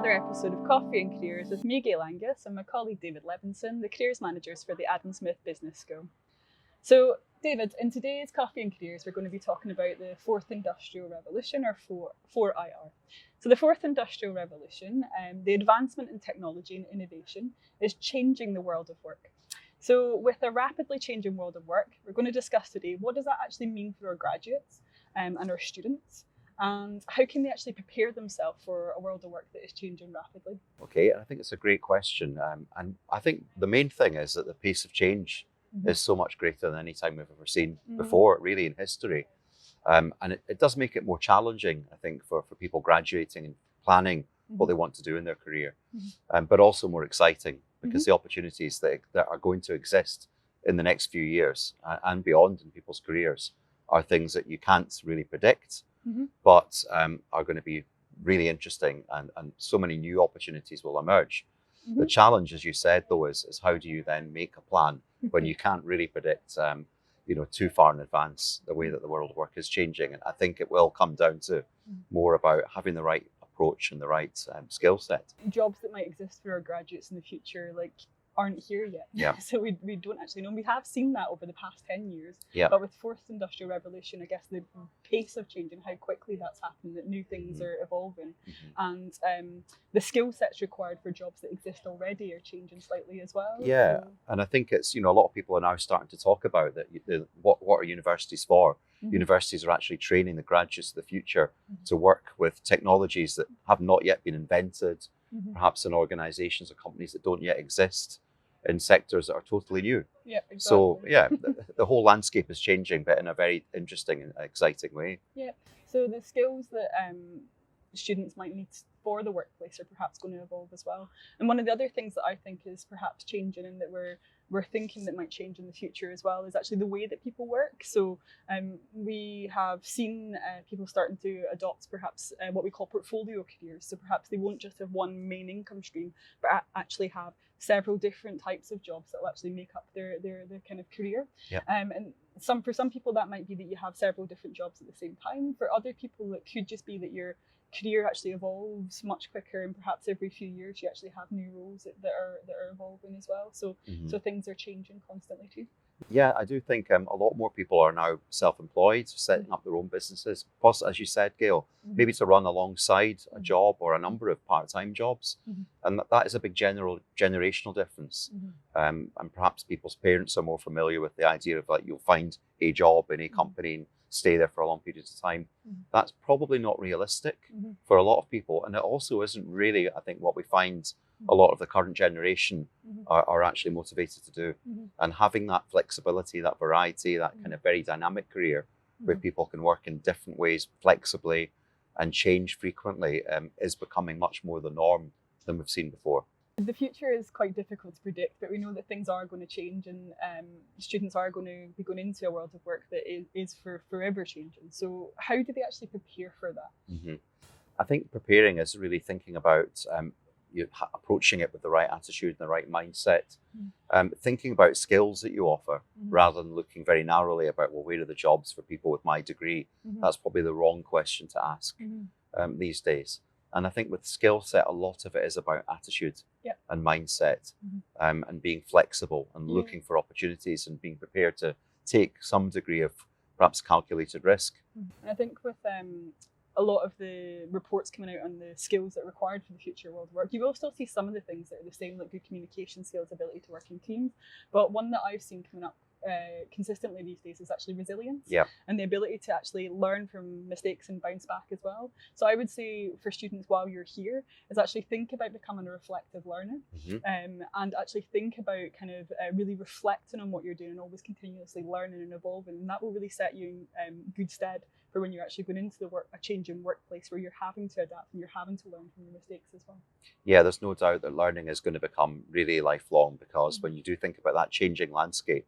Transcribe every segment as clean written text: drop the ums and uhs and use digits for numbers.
another episode of Coffee and Careers with me, Gail Angus, and my colleague David Levinson, the Careers Managers for the Adam Smith Business School. So, David, in today's Coffee and Careers, we're going to be talking about the Fourth Industrial Revolution, or 4IR. So the Fourth Industrial Revolution, the advancement in technology and innovation, is changing the world of work. So with a rapidly changing world of work, we're going to discuss today, what does that actually mean for our graduates and our students? And how can they actually prepare themselves for a world of work that is changing rapidly? Okay, I think it's a great question. And I think the main thing is that the pace of change is so much greater than any time we've ever seen before, really, in history. And it does make it more challenging, I think, for people graduating and planning what they want to do in their career, but also more exciting because the opportunities that are going to exist in the next few years and beyond in people's careers are things that you can't really predict, but are going to be really interesting, and so many new opportunities will emerge. The challenge, as you said, though, is how do you then make a plan when you can't really predict, too far in advance the way that the world of work is changing. And I think it will come down to more about having the right approach and the right skill set. Jobs that might exist for our graduates in the future, aren't here yet. Yeah. So we don't actually know. We have seen that over the past 10 years. Yeah. But with Fourth Industrial Revolution, I guess the pace of change and how quickly that's happened, that new things are evolving. And the skill sets required for jobs that exist already are changing slightly as well. Yeah. So, and I think it's, a lot of people are now starting to talk about that. What are universities for? Universities are actually training the graduates of the future to work with technologies that have not yet been invented, perhaps in organizations or companies that don't yet exist, in sectors that are totally new. Yeah, exactly. So yeah, the whole landscape is changing, but in a very interesting and exciting way. Yeah. So the skills that students might need for the workplace are perhaps going to evolve as well. And one of the other things that I think is perhaps changing, and that we're thinking that might change in the future as well, is actually the way that people work. So we have seen people starting to adopt perhaps what we call portfolio careers. So perhaps they won't just have one main income stream, but actually have several different types of jobs that will actually make up their kind of career. Yeah. And for some people that might be that you have several different jobs at the same time. For other people, it could just be that your career actually evolves much quicker, and perhaps every few years you actually have new roles that are evolving as well. So so things are changing constantly too. Yeah, I do think a lot more people are now self-employed, setting up their own businesses. Plus, as you said, Gail, maybe to run alongside a job or a number of part-time jobs. And that is a big generational difference. And perhaps people's parents are more familiar with the idea of you'll find a job in a company and stay there for a long period of time. That's probably not realistic for a lot of people. And it also isn't really, I think, what we find a lot of the current generation are actually motivated to do. And having that flexibility, that variety, that kind of very dynamic career where people can work in different ways flexibly and change frequently is becoming much more the norm than we've seen before. The future is quite difficult to predict, but we know that things are going to change, and students are going to be going into a world of work that is forever changing. So how do they actually prepare for that? I think preparing is really thinking about approaching it with the right attitude and the right mindset, thinking about skills that you offer rather than looking very narrowly about, well, where are the jobs for people with my degree? That's probably the wrong question to ask these days. And I think with skill set, a lot of it is about attitude and mindset, and being flexible and looking for opportunities and being prepared to take some degree of perhaps calculated risk. I think with a lot of the reports coming out on the skills that are required for the future world of work, you will still see some of the things that are the same, like good communication skills, ability to work in teams. But one that I've seen coming up consistently these days is actually resilience, and the ability to actually learn from mistakes and bounce back as well. So I would say for students, while you're here, is actually think about becoming a reflective learner, and actually think about kind of really reflecting on what you're doing and always continuously learning and evolving, and that will really set you in good stead for when you're actually going into a changing workplace where you're having to adapt and you're having to learn from your mistakes as well. Yeah, there's no doubt that learning is going to become really lifelong, because when you do think about that changing landscape,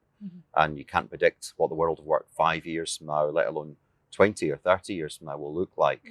and you can't predict what the world of work 5 years from now, let alone 20 or 30 years from now, will look like.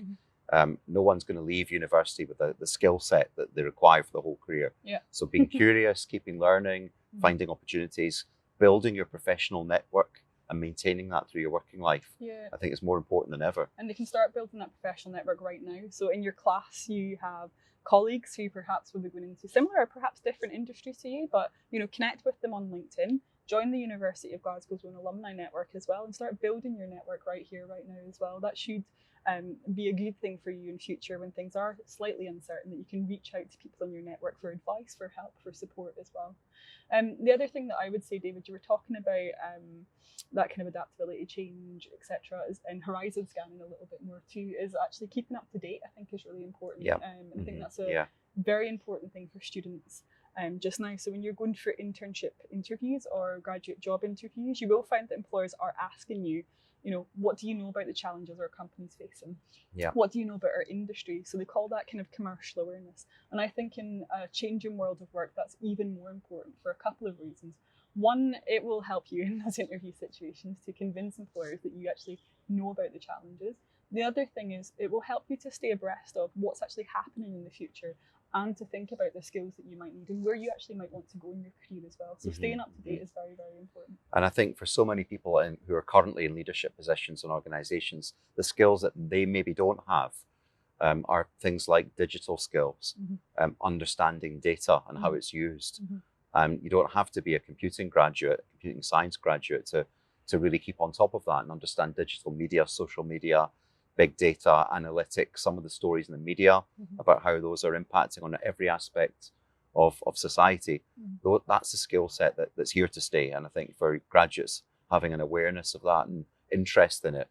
No one's going to leave university with the skill set that they require for the whole career. So being curious, keeping learning, finding opportunities, building your professional network and maintaining that through your working life, Yeah. I think is more important than ever. And they can start building that professional network right now. So in your class, you have colleagues who perhaps will be going into similar or perhaps different industries to you, but connect with them on LinkedIn. Join the University of Glasgow's own alumni network as well, and start building your network right here, right now as well. That should be a good thing for you in future when things are slightly uncertain, that you can reach out to people in your network for advice, for help, for support as well. The other thing that I would say, David, you were talking about that kind of adaptability, change, etc., and horizon scanning a little bit more too, is actually keeping up to date. I think is really important. Yeah. I think that's a very important thing for students just now. So when you're going for internship interviews or graduate job interviews, you will find that employers are asking you, what do you know about the challenges our company's facing? Yeah. What do you know about our industry? So they call that kind of commercial awareness. And I think in a changing world of work, that's even more important for a couple of reasons. One, it will help you in those interview situations to convince employers that you actually know about the challenges. The other thing is it will help you to stay abreast of what's actually happening in the future, and to think about the skills that you might need and where you actually might want to go in your career as well. So staying up to date is very, very important. And I think for so many people who are currently in leadership positions in organizations, the skills that they maybe don't have are things like digital skills, understanding data and how it's used. You don't have to be a computing science graduate to really keep on top of that and understand digital media, social media, big data, analytics, some of the stories in the media about how those are impacting on every aspect of society. That's a skill set that's here to stay. And I think for graduates, having an awareness of that and interest in it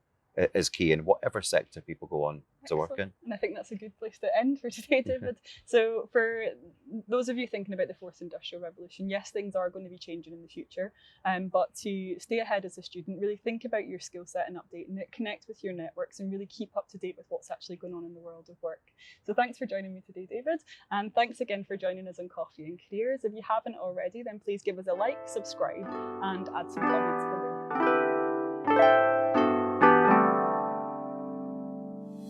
is key in whatever sector people go on to work in. And I think that's a good place to end for today, David. So for those of you thinking about the fourth industrial revolution, yes, things are going to be changing in the future, but to stay ahead as a student, really think about your skill set and updating it, connect with your networks, and really keep up to date with what's actually going on in the world of work. So thanks for joining me today, David, and thanks again for joining us on Coffee and Careers. If you haven't already, then please give us a like, subscribe, and add some comments below.